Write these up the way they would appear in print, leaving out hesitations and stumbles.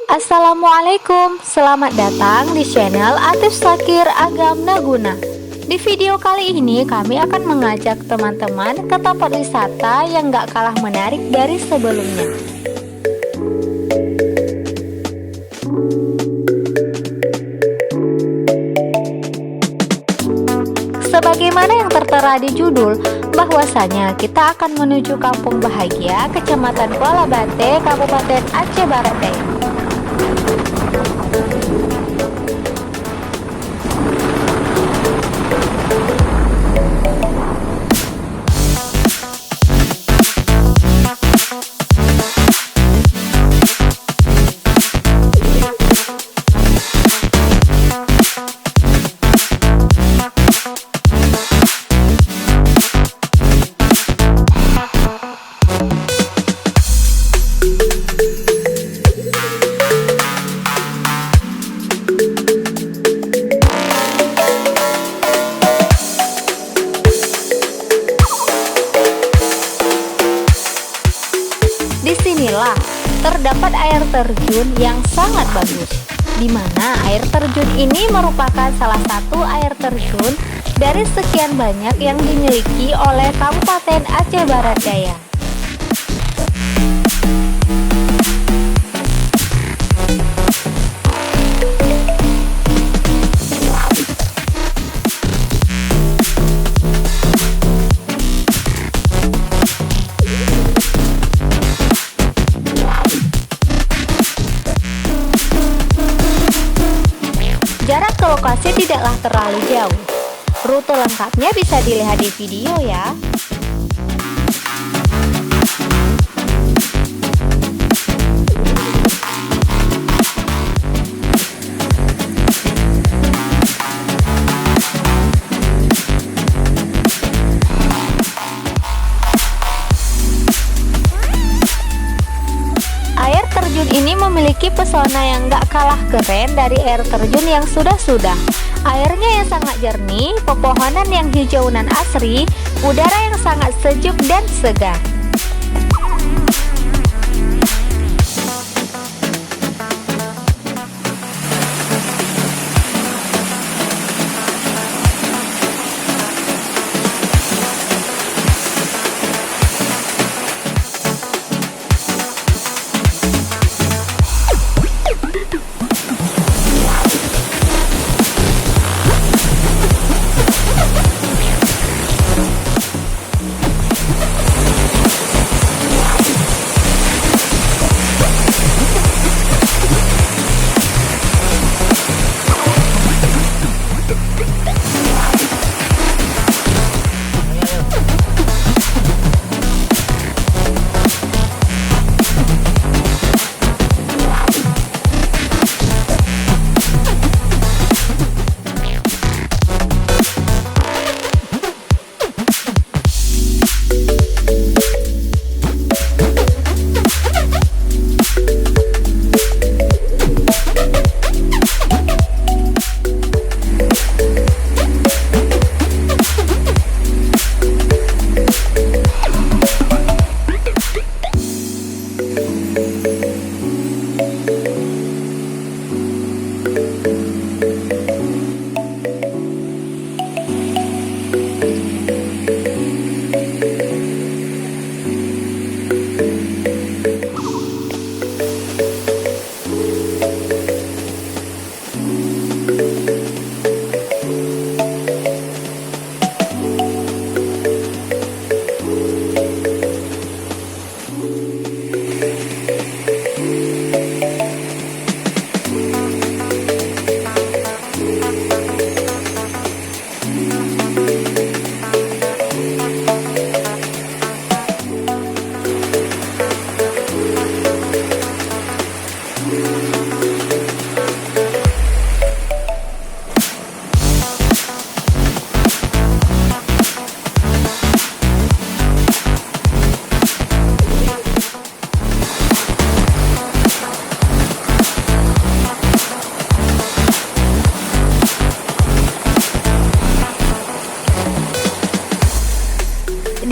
Assalamualaikum, selamat datang di channel Atif Sakir Agam Naguna. Di video kali ini kami akan mengajak teman-teman ke tempat wisata yang gak kalah menarik dari sebelumnya. Sebagaimana yang tertera di judul, bahwasanya kita akan menuju Kampung Bahagia, Kecamatan Kuala Bate, Kabupaten Aceh Barat Daya. Disinilah terdapat air terjun yang sangat bagus, di mana air terjun ini merupakan salah satu air terjun dari sekian banyak yang dimiliki oleh Kabupaten Aceh Barat Daya. Jarak ke lokasi tidaklah terlalu jauh. Rute lengkapnya bisa dilihat di video ya. Air terjun ini memiliki pesona yang gak kalah keren dari air terjun yang sudah-sudah. Airnya yang sangat jernih, pepohonan yang hijau nan asri, udara yang sangat sejuk dan segar.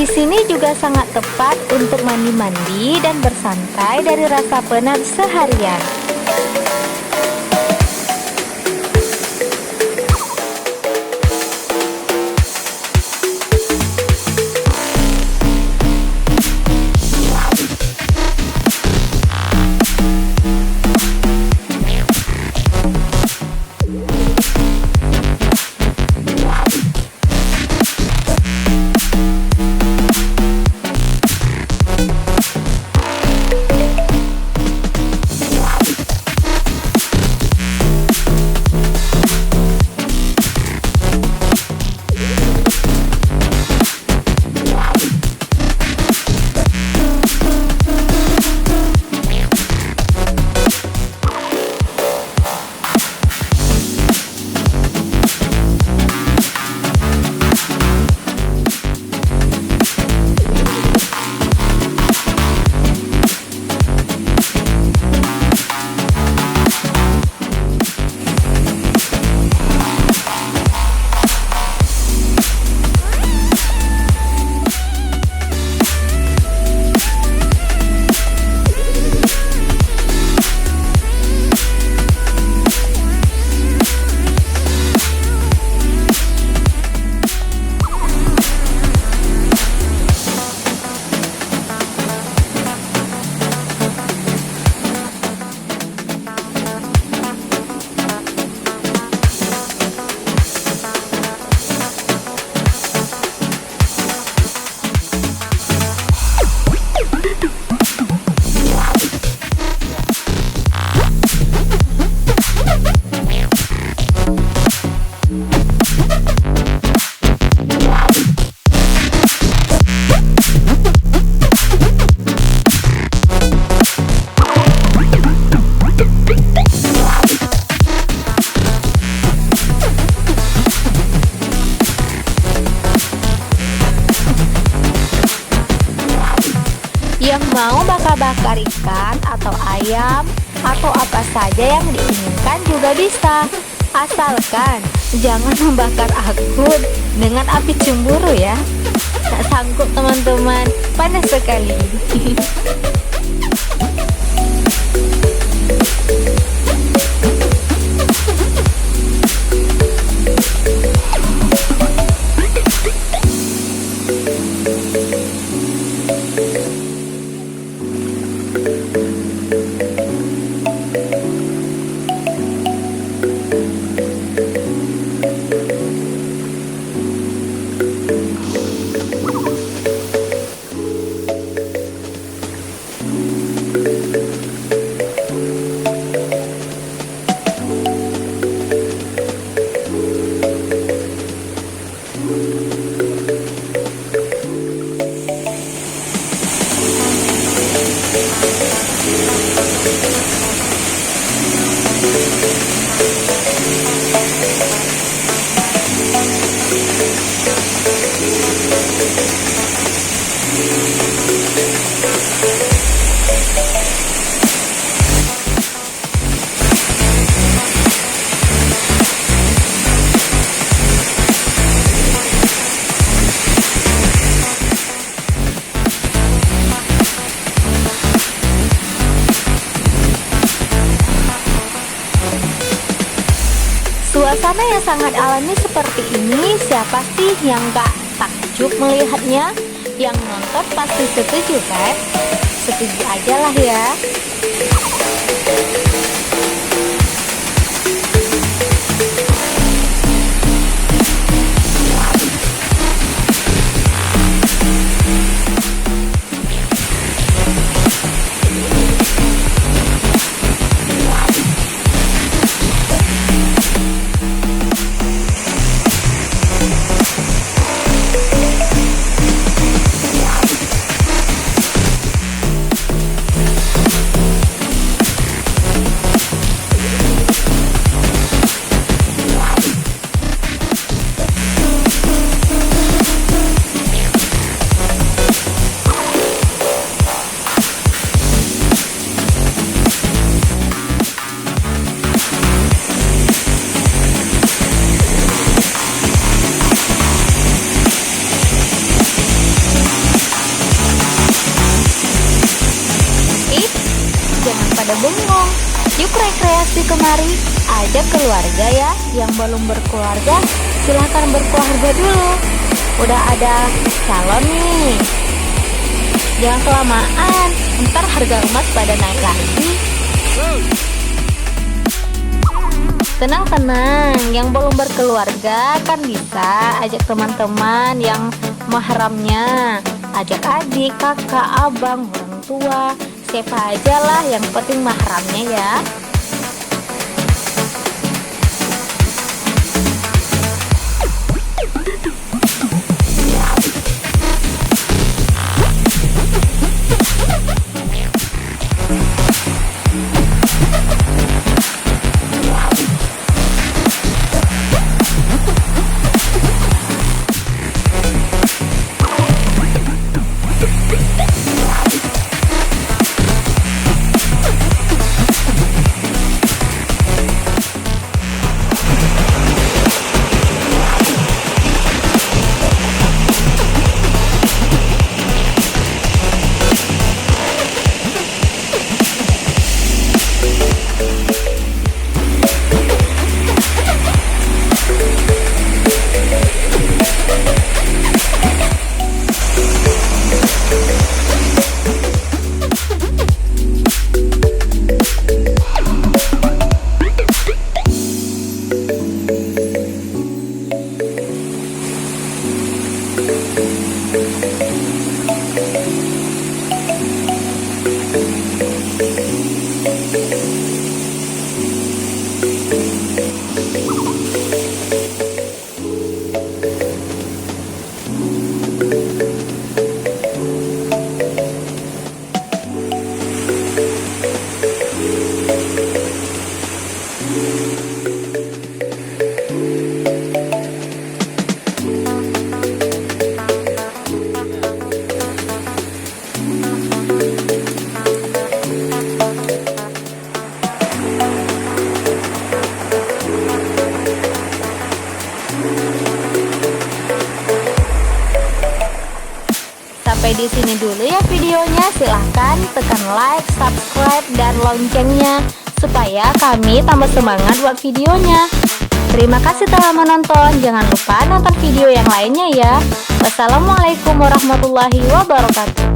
Di sini juga sangat tepat untuk mandi-mandi dan bersantai dari rasa penat seharian. Yang mau bakar-bakar ikan atau ayam atau apa saja yang diinginkan juga bisa. Asalkan jangan membakar aku dengan api cemburu ya. Tak sanggup teman-teman, panas sekali. Suasana yang sangat alami seperti ini, siapa sih yang gak takjub melihatnya? Yang nonton pasti setuju kan? Setuju aja lah ya. Yuk rekreasi kemari, ajak keluarga ya. Yang belum berkeluarga, silahkan berkeluarga dulu. Udah ada calon nih. Jangan kelamaan, ntar harga emas pada naik lagi. Tenang-tenang, yang belum berkeluarga kan bisa ajak teman-teman yang mahramnya. Ajak adik, kakak, abang, orang tua, siapa aja lah, yang penting mahramnya ya. Sampai di sini dulu ya videonya. Silahkan tekan like, subscribe, dan loncengnya supaya kami tambah semangat buat videonya. Terima kasih telah menonton. Jangan lupa nonton video yang lainnya ya. Wassalamualaikum warahmatullahi wabarakatuh.